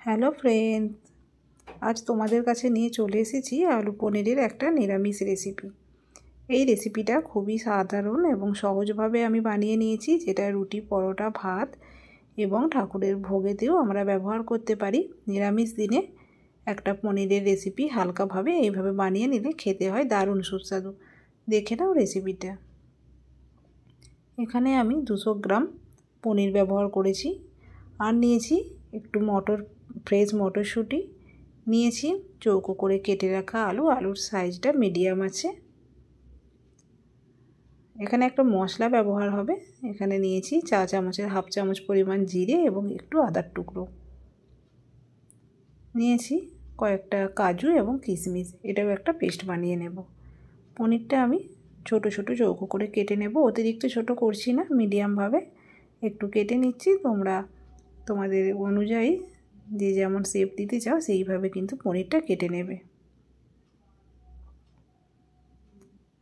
Hello friend, আজ তোমাদের কাছে নিয়ে চলে এসেছি আলু পনিরের একটা নিরামিষ রেসিপি। এই রেসিপিটা খুবই সাধারণ এবং সহজভাবে আমি বানিয়ে নিয়েছি, যেটা রুটি, পরোটা, ভাত এবং ঠাকুরের ভোগেতেও আমরা ব্যবহার করতে পারি। নিরামিষ দিনে একটা পনিরের রেসিপি হালকাভাবে এইভাবে বানিয়ে নিলে খেতে হয় দারুণ সুস্বাদু। দেখে নাও রেসিপিটা। এখানে আমি 200 গ্রাম পনির ব্যবহার করেছি, আর নিয়েছি একটু ফ্রেশ মটরশুঁটি, নিয়েছি চৌকো করে কেটে রাখা আলুর সাইজটা মিডিয়াম আছে। এখানে একটা মশলা ব্যবহার হবে। এখানে নিয়েছি চা চামচের হাফ চামচ পরিমাণ জিরে এবং একটু আদার টুকরো, নিয়েছি কয়েকটা কাজু এবং কিশমিশ। এটাও একটা পেস্ট বানিয়ে নেব। পনিরটা আমি ছোট ছোট চৌকো করে কেটে নেব, অতিরিক্ত ছোট করছি না, মিডিয়ামভাবে একটু কেটে নিচ্ছি। তোমরা তোমাদের অনুযায়ী যে যেমন শেপ দিতে চাও সেইভাবে কিন্তু পনিরটা কেটে নেবে।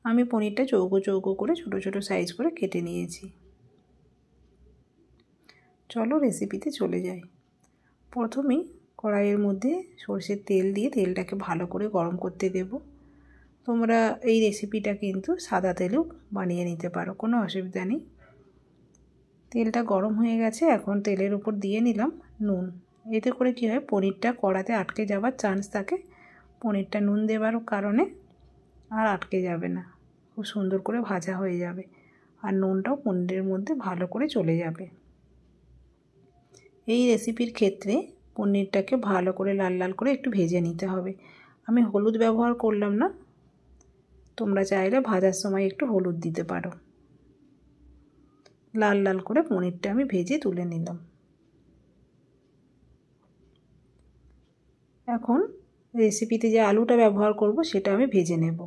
আমি পনিরটা চৌকো চৌকো করে ছোট ছোট সাইজ করে কেটে নিয়েছি। চলো রেসিপিতে চলে যাই। প্রথমেই কড়াইয়ের মধ্যে সরষের তেল দিয়ে তেলটাকে ভালো করে গরম করতে দেব। তোমরা এই রেসিপিটা কিন্তু সাদা তেলেও বানিয়ে নিতে পারো, কোনো অসুবিধা নেই। তেলটা গরম হয়ে গেছে, এখন তেলের উপর দিয়ে নিলাম নুন। এতে করে কী হয়, পনিরটা কড়াতে আটকে যাওয়ার চান্স থাকে। পনিরটা নুন দেওয়ার কারণে আর আটকে যাবে না, খুব সুন্দর করে ভাজা হয়ে যাবে, আর নুনটাও পনিরের মধ্যে ভালো করে চলে যাবে। এই রেসিপির ক্ষেত্রে পনিরটাকে ভালো করে লাল লাল করে একটু ভেজে নিতে হবে। আমি হলুদ ব্যবহার করলাম না, তোমরা চাইলে ভাজার সময় একটু হলুদ দিতে পারো। লাল লাল করে পনিরটা আমি ভেজে তুলে নিলাম। এখন রেসিপিতে যে আলুটা ব্যবহার করব সেটা আমি ভেজে নেব।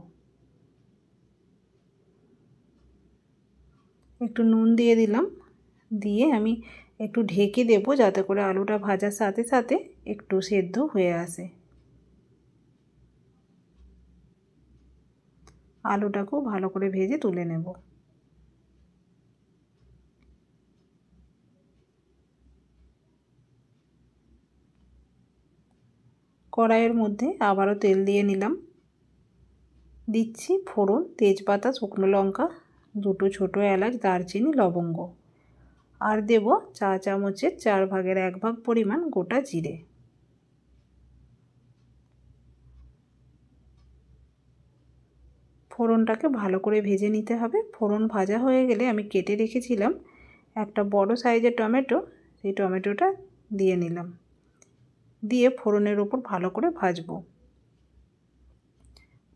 একটু নুন দিয়ে দিলাম, দিয়ে আমি একটু ঢেকে দেব যাতে করে আলুটা ভাজার সাথে সাথে একটু সেদ্ধ হয়ে আসে। আলুটাকেও ভালো করে ভেজে তুলে নেব। কড়াইয়ের মধ্যে আবারও তেল দিয়ে নিলাম। দিচ্ছি ফোড়ন, তেজপাতা, শুকনো লঙ্কা, 2 ছোটো এলাচ, দারচিনি, লবঙ্গ, আর দেব চা চামচের 4 ভাগের 1 ভাগ পরিমাণ গোটা জিরে। ফোড়নটাকে ভালো করে ভেজে নিতে হবে। ফোড়ন ভাজা হয়ে গেলে আমি কেটে রেখেছিলাম একটা বড় সাইজের টমেটো, সেই টমেটোটা দিয়ে নিলাম, দিয়ে ফোড়নের ওপর ভালো করে ভাজবো।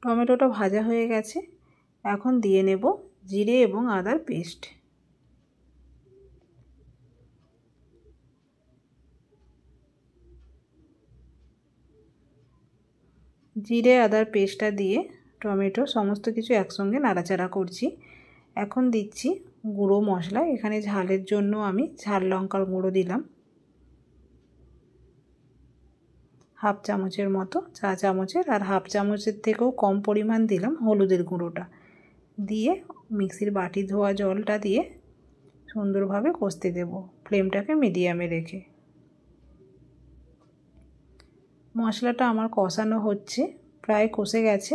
টমেটোটা ভাজা হয়ে গেছে, এখন দিয়ে নেব জিরে এবং আদার পেস্ট। জিরে আদার পেস্টটা দিয়ে টমেটো সমস্ত কিছু একসঙ্গে নাড়াচাড়া করছি। এখন দিচ্ছি গুঁড়ো মশলা। এখানে ঝালের জন্য আমি ঝাল লঙ্কার গুঁড়ো দিলাম হাফ চামচের মতো, চা চামচের, আর হাফ চামচের থেকেও কম পরিমাণ দিলাম হলুদের গুঁড়োটা। দিয়ে মিক্সির বাটি ধোয়া জলটা দিয়ে সুন্দরভাবে কষতে দেব, ফ্লেমটাকে মিডিয়ামে রেখে। মশলাটা আমার কষানো হচ্ছে, প্রায় কষে গেছে।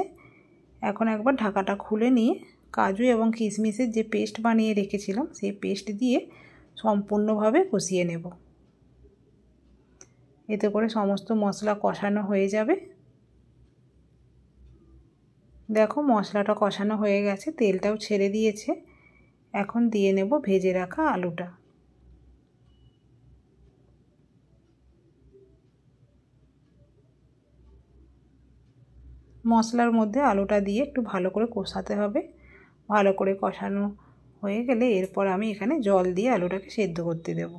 এখন একবার ঢাকাটা খুলে নিয়ে কাজু এবং কিশমিশের যে পেস্ট বানিয়ে রেখেছিলাম সেই পেস্ট দিয়ে সম্পূর্ণভাবে কষিয়ে নেব। এতে করে সমস্ত মশলা কষানো হয়ে যাবে। দেখো মশলাটা কষানো হয়ে গেছে, তেলটাও ছেড়ে দিয়েছে। এখন দিয়ে নেব ভেজে রাখা আলুটা। মশলার মধ্যে আলুটা দিয়ে একটু ভালো করে কষাতে হবে। ভালো করে কষানো হয়ে গেলে এরপর আমি এখানে জল দিয়ে আলুটাকে সেদ্ধ করতে দেব।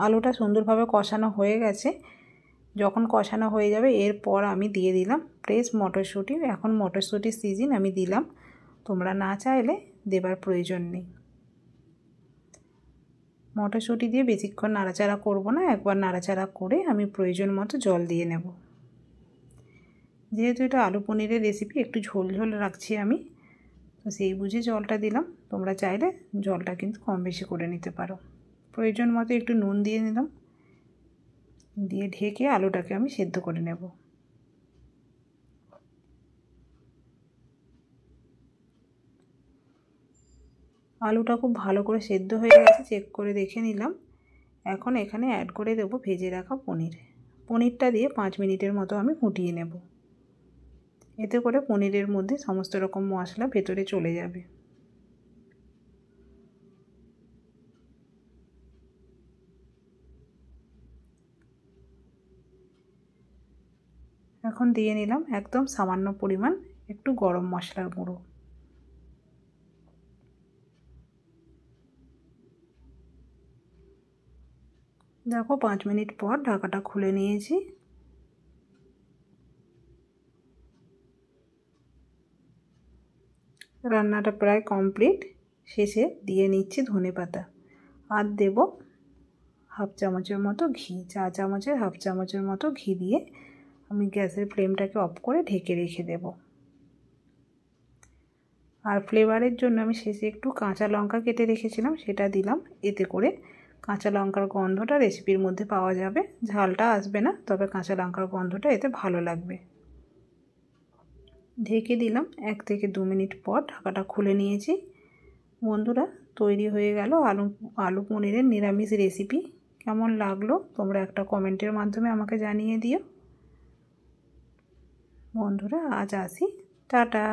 আলুটা সুন্দরভাবে কষানো হয়ে গেছে। যখন কষানো হয়ে যাবে এরপর আমি দিয়ে দিলাম ফ্রেশ মটরশুঁটি। এখন মটরশুঁটির সিজন, আমি দিলাম, তোমরা না চাইলে দেবার প্রয়োজন নেই। মটরশুঁটি দিয়ে বেশিক্ষণ নাড়াচাড়া করব না, একবার নাড়াচাড়া করে আমি প্রয়োজন মতো জল দিয়ে নেব। যেহেতু এটা আলু পনিরের রেসিপি, একটু ঝোল ঝোল রাখছি আমি, তো সেই বুঝে জলটা দিলাম। তোমরা চাইলে জলটা কিন্তু কম বেশি করে নিতে পারো। প্রয়োজন মতো একটু নুন দিয়ে নিলাম, দিয়ে ঢেকে আলুটাকে আমি সেদ্ধ করে নেব। আলুটা খুব ভালো করে সেদ্ধ হয়ে গেছে, চেক করে দেখে নিলাম। এখন এখানে অ্যাড করে দেবো ভেজে রাখা পনির। পনিরটা দিয়ে 5 মিনিটের মতো আমি ফুটিয়ে নেব। এতে করে পনিরের মধ্যে সমস্ত রকম মশলা ভেতরে চলে যাবে। এখন দিয়ে নিলাম একদম সামান্য পরিমাণ একটু গরম মশলার গুঁড়ো। দেখো 5 মিনিট পর ঢাকাটা খুলে নিয়েছি। রান্নাটা প্রায় কমপ্লিট। শেষে দিয়ে নিচ্ছি ধনেপাতা, আর দেব হাফ চামচের মতো ঘি। চা চামচের হাফ চামচের মতো ঘি দিয়ে আমি গ্যাসের ফ্লেমটাকে অফ করে ঢেকে রেখে দেব। আর ফ্লেভারের জন্য আমি শেষে একটু কাঁচা লঙ্কা কেটে রেখেছিলাম, সেটা দিলাম। এতে করে কাঁচা লঙ্কার গন্ধটা রেসিপির মধ্যে পাওয়া যাবে, ঝালটা আসবে না, তবে কাঁচা লঙ্কার গন্ধটা এতে ভালো লাগবে। ঢেকে দিলাম। 1 থেকে 2 মিনিট পর ঢাকাটা খুলে নিয়েছি। বন্ধুরা, তৈরি হয়ে গেল আলু পনিরের নিরামিষ রেসিপি। কেমন লাগলো তোমরা একটা কমেন্টের মাধ্যমে আমাকে জানিয়ে দিও। বন্ধুরা, আজ আসি, টাটা।